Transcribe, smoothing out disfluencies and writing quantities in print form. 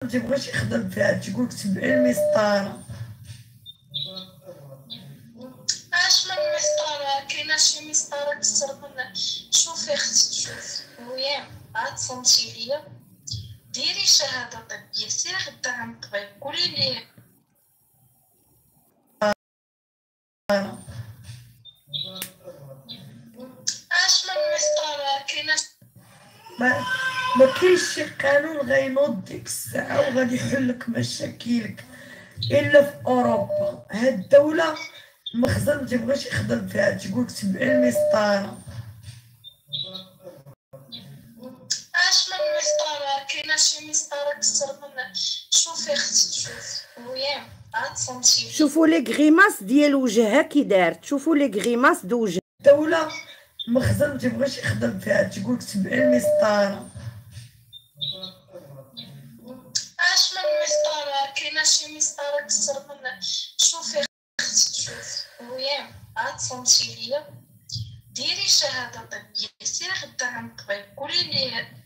تيبغيش يخدم فيها، تيقولك تبعي المسطره. اش من مسطره؟ كاينه شي مسطره كثر من. شوفي اختي، شوف وياه عاد صنتي ليا ديري شهاده طبيه، سيري غدا عند الطبيب قولي ليه اش من مسطره. كاينه ما ما كاينش شي قانون غينوض ديك الساعه وغادي يحل لك مشاكلك الا في اوروبا. هاد الدوله المخزن ما تيبغيش يخدم فيها، تيقولك تبعي المسطره. اش من مسطره؟ كاينه شي مسطره كثر من. شوفي اختي، شوف وياه عاد صنتي ليا. شوفوا لي غريماس ديال وجهها كي دارت، شوفوا لي غريماس دو وجه. الدوله المخزن ما تيبغيش يخدم فيها، تيقولك تبعي المسطره. اش من مسطره؟ كاينه شي مسطره كثر من. شوفي اختي، شوف وياه عاد صنتي ليا ديري شهاده طبيه، سيري غدا عند الطبيب قولي ليه